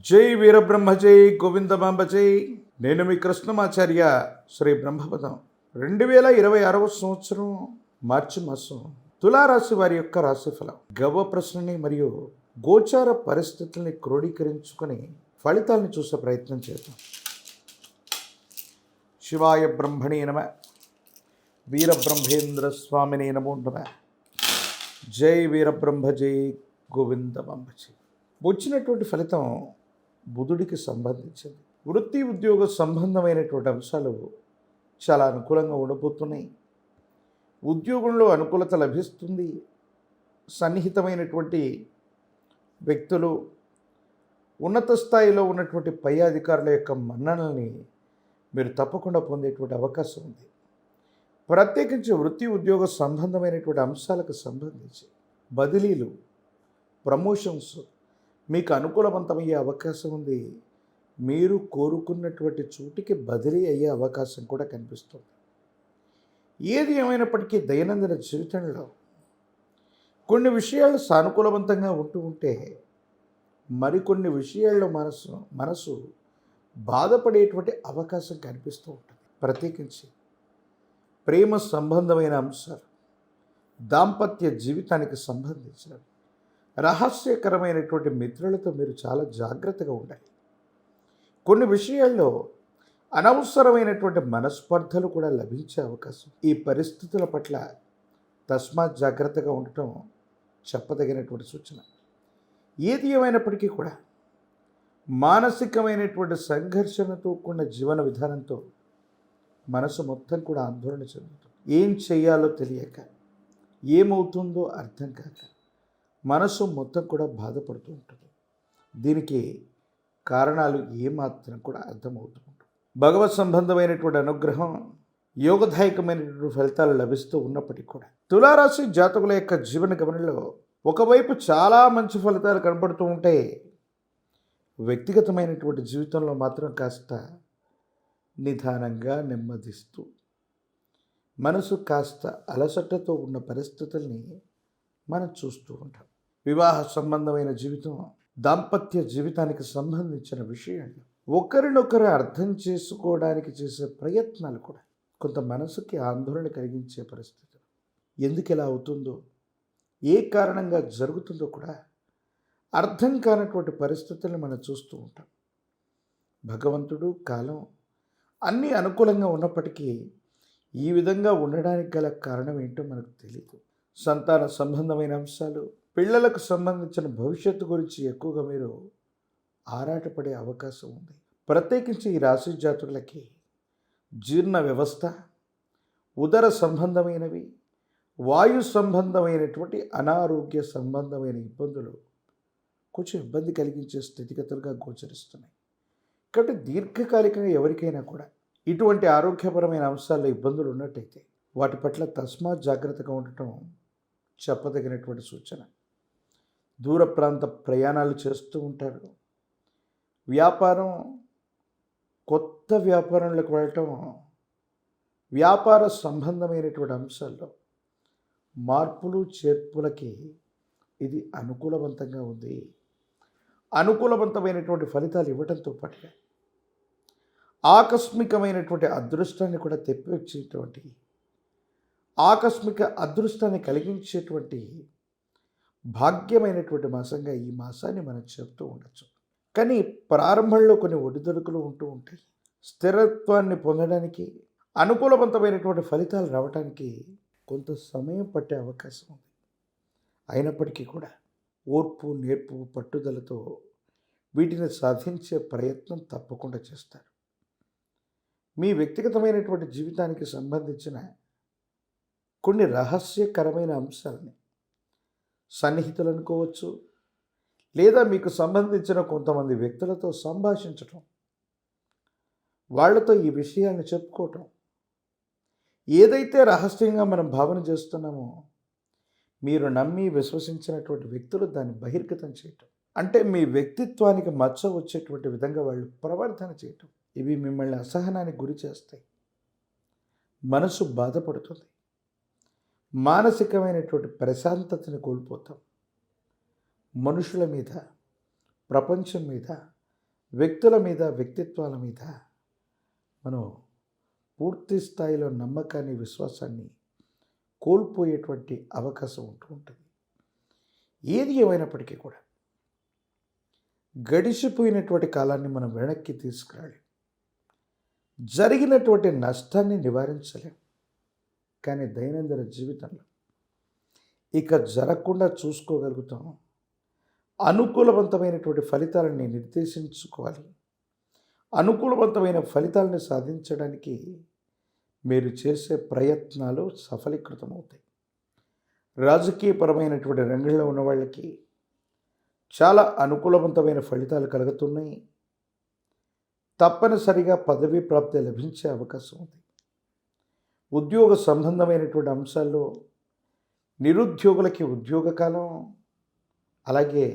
జై వీరబ్రహ్మ జై గోవిందమాంబ జై. నేను మీ కృష్ణమాచార్య. శ్రీ బ్రహ్మపదం 2026 సంవత్సరం మార్చి మాసం తులారాశి వారి యొక్క రాశిఫలం గవ్వ ప్రశ్నని మరియు గోచార పరిస్థితుల్ని క్రోడీకరించుకొని ఫలితాలను చూసే ప్రయత్నం చేద్దాం. శివాయ బ్రహ్మణే నమ. వీరబ్రహ్మేంద్ర స్వామినే నమో నమ. జై వీరబ్రహ్మ జై గోవిందమాంబ జై. వచ్చినటువంటి ఫలితం బుధుడికి సంబంధించింది. వృత్తి ఉద్యోగ సంబంధమైనటువంటి అంశాలు చాలా అనుకూలంగా ఉండబోతున్నాయి. ఉద్యోగంలో అనుకూలత లభిస్తుంది. సన్నిహితమైనటువంటి వ్యక్తులు, ఉన్నత స్థాయిలో ఉన్నటువంటి పై అధికారుల యొక్క మన్ననల్ని మీరు తప్పకుండా పొందేటువంటి అవకాశం ఉంది. ప్రత్యేకించి వృత్తి ఉద్యోగ సంబంధమైనటువంటి అంశాలకు సంబంధించి బదిలీలు, ప్రమోషన్స్ మీకు అనుకూలవంతమయ్యే అవకాశం ఉంది. మీరు కోరుకున్నటువంటి చోటికి బదిలీ అయ్యే అవకాశం కూడా కనిపిస్తుంది. ఏది ఏమైనప్పటికీ దైనందిన జీవితంలో కొన్ని విషయాలు సానుకూలవంతంగా ఉంటే మరికొన్ని విషయాల్లో మనసు బాధపడేటువంటి అవకాశం కనిపిస్తూ ఉంటుంది. ప్రత్యేకించి ప్రేమ సంబంధమైన అంశాలు, దాంపత్య జీవితానికి సంబంధించిన రహస్యకరమైనటువంటి మిత్రులతో మీరు చాలా జాగ్రత్తగా ఉండాలి. కొన్ని విషయాల్లో అనవసరమైనటువంటి మనస్పర్ధలు కూడా లభించే అవకాశం. ఈ పరిస్థితుల పట్ల తస్మాత్ జాగ్రత్తగా ఉండటం చెప్పదగినటువంటి సూచన. ఏది ఏమైనప్పటికీ కూడా మానసికమైనటువంటి సంఘర్షణతో కూడిన జీవన విధానంతో మనసు మొత్తం కూడా ఆందోళన చెందుతుంది. ఏం చేయాలో తెలియక, ఏమవుతుందో అర్థం కాక మనసు మొత్తం కూడా బాధపడుతూ ఉంటుంది. దీనికి కారణాలు ఏమాత్రం కూడా అర్థమవుతూ ఉంటుంది. భగవత్ సంబంధమైనటువంటి అనుగ్రహం, యోగదాయకమైనటువంటి ఫలితాలు లభిస్తూ ఉన్నప్పటికీ కూడా తులారాశి జాతకుల యొక్క జీవన గమనంలో ఒకవైపు చాలా మంచి ఫలితాలు కనబడుతూ ఉంటే, వ్యక్తిగతమైనటువంటి జీవితంలో మాత్రం కాస్త నిదానంగా నెమ్మదిస్తూ మనసు కాస్త అలసటతో ఉన్న పరిస్థితుల్ని మనం చూస్తూ ఉంటాం. వివాహ సంబంధమైన జీవితం, దాంపత్య జీవితానికి సంబంధించిన విషయాలు ఒకరినొకరు అర్థం చేసుకోవడానికి చేసే ప్రయత్నాలు కూడా కొంత మనసుకి ఆందోళన కలిగించే పరిస్థితి. ఎందుకు ఇలా అవుతుందో, ఏ కారణంగా జరుగుతుందో కూడా అర్థం కానటువంటి పరిస్థితులను మనం చూస్తూ ఉంటాం. భగవంతుడు, కాలం అన్నీ అనుకూలంగా ఉన్నప్పటికీ ఈ విధంగా ఉండడానికి గల కారణం ఏంటో మనకు తెలియదు. సంతాన సంబంధమైన అంశాలు, పిల్లలకు సంబంధించిన భవిష్యత్తు గురించి ఎక్కువగా మీరు ఆరాటపడే అవకాశం ఉంది. ప్రత్యేకించి ఈ రాశి జాతకులకి జీర్ణ వ్యవస్థ, ఉదర సంబంధమైనవి, వాయు సంబంధమైనటువంటి అనారోగ్య సంబంధమైన ఇబ్బందులు కొంచెం ఇబ్బంది కలిగించే స్థితిగతులుగా గోచరిస్తున్నాయి. కాబట్టి దీర్ఘకాలికంగా ఎవరికైనా కూడా ఇటువంటి ఆరోగ్యపరమైన అంశాల్లో ఇబ్బందులు ఉన్నట్టయితే వాటి పట్ల తస్మాత్ జాగ్రత్తగా ఉండటం చెప్పదగినటువంటి సూచన. దూర ప్రాంత ప్రయాణాలు చేస్తూ ఉంటారు. వ్యాపారం, కొత్త వ్యాపారంలోకి వెళ్ళటం, వ్యాపార సంబంధమైనటువంటి అంశాల్లో మార్పులు చేర్పులకి ఇది అనుకూలవంతంగా ఉంది. అనుకూలవంతమైనటువంటి ఫలితాలు ఇవ్వడంతో పాటుగా ఆకస్మికమైనటువంటి అదృష్టాన్ని కూడా తెప్పించేటువంటి, ఆకస్మిక అదృష్టాన్ని కలిగించేటువంటి భాగ్యమైనటువంటి మాసంగా ఈ మాసాన్ని మనం చెప్తూ ఉండొచ్చు. కానీ ప్రారంభంలో కొన్ని ఒడిదుడుకులు ఉంటూ ఉంటాయి. స్థిరత్వాన్ని పొందడానికి, అనుకూలవంతమైనటువంటి ఫలితాలు రావడానికి కొంత సమయం పట్టే అవకాశం ఉంది. అయినప్పటికీ కూడా ఓర్పు, నేర్పు, పట్టుదలతో వీటిని సాధించే ప్రయత్నం తప్పకుండా చేస్తారు. మీ వ్యక్తిగతమైనటువంటి జీవితానికి సంబంధించిన కొన్ని రహస్యకరమైన అంశాలని సన్నిహితులు అనుకోవచ్చు, లేదా మీకు సంబంధించిన కొంతమంది వ్యక్తులతో సంభాషించటం, వాళ్ళతో ఈ విషయాన్ని చెప్పుకోవటం, ఏదైతే రహస్యంగా మనం భావన చేస్తున్నామో మీరు నమ్మి విశ్వసించినటువంటి వ్యక్తులు దాన్ని బహిర్గతం చేయటం, అంటే మీ వ్యక్తిత్వానికి మచ్చ వచ్చేటువంటి విధంగా వాళ్ళు ప్రవర్తన చేయటం, ఇవి మిమ్మల్ని అసహనానికి గురి చేస్తాయి. మనసు బాధపడుతుంది. మానసికమైనటువంటి ప్రశాంతతని కోల్పోతాం. మనుషుల మీద, ప్రపంచం మీద వ్యక్తుల మీద, వ్యక్తిత్వాల మీద మనం పూర్తి స్థాయిలో నమ్మకాన్ని, విశ్వాసాన్ని కోల్పోయేటువంటి అవకాశం ఉంటూ ఉంటుంది. ఏది ఏమైనప్పటికీ కూడా గడిచిపోయినటువంటి కాలాన్ని మనం వెనక్కి తీసుకురాలి, జరిగినటువంటి నష్టాన్ని నివారించలేం. కానీ దైనందిన జీవితంలో ఇక జరగకుండా చూసుకోగలుగుతాం. అనుకూలవంతమైనటువంటి ఫలితాలని నిర్దేశించుకోవాలి. అనుకూలవంతమైన ఫలితాలను సాధించడానికి మీరు చేసే ప్రయత్నాలు సఫలీకృతమవుతాయి. రాజకీయపరమైనటువంటి రంగంలో ఉన్న వాళ్ళకి చాలా అనుకూలవంతమైన ఫలితాలు కలుగుతున్నాయి. తప్పనిసరిగా పదవీ ప్రాప్తి లభించే అవకాశం ఉంది. ఉద్యోగ సంబంధమైనటువంటి అంశాల్లో నిరుద్యోగులకి ఉద్యోగ కాలం, అలాగే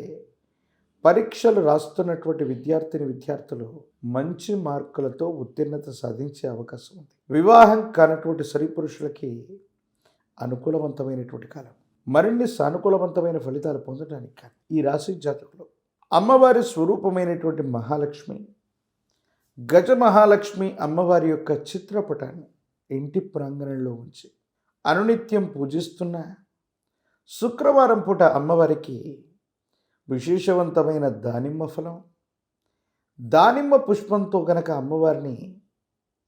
పరీక్షలు రాస్తున్నటువంటి విద్యార్థులు మంచి మార్కులతో ఉత్తీర్ణత సాధించే అవకాశం ఉంది. వివాహం కానటువంటి స్త్రీ పురుషులకి అనుకూలవంతమైనటువంటి కాలం. మరిన్ని సానుకూలవంతమైన ఫలితాలు పొందడానికి కానీ ఈ రాశి జాతకులు అమ్మవారి స్వరూపమైనటువంటి మహాలక్ష్మి, గజ మహాలక్ష్మి అమ్మవారి యొక్క చిత్రపటాన్ని ఇంటి ప్రాంగణంలో ఉంచి అనునిత్యం పూజిస్తున్న శుక్రవారం పూట అమ్మవారికి విశేషవంతమైన దానిమ్మ ఫలం, దానిమ్మ పుష్పంతో గనక అమ్మవారిని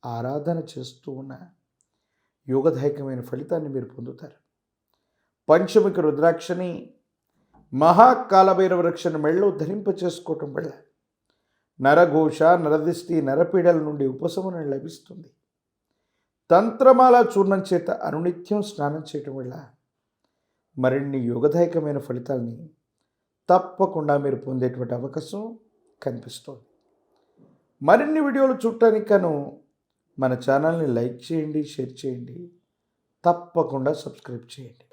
ఆరాధన చేస్తూ ఉన్న యోగదాయకమైన ఫలితాన్ని మీరు పొందుతారు. పంచముఖ రుద్రాక్షని, మహాకాలభైరవ వృక్షను మెళ్ళలో ధరింప చేసుకోవటం వల్ల నరఘోష, నరదిష్టి, నరపీడల నుండి ఉపశమనం లభిస్తుంది. తంత్రమాల చూర్ణం చేత అనునిత్యం స్నానం చేయటం వల్ల మరిన్ని యోగదాయకమైన ఫలితాలని తప్పకుండా మీరు పొందేటువంటి అవకాశం కనిపిస్తుంది. మరిన్ని వీడియోలు చూడటానికి గాను మన ఛానల్ని లైక్ చేయండి, షేర్ చేయండి, తప్పకుండా సబ్స్క్రైబ్ చేయండి.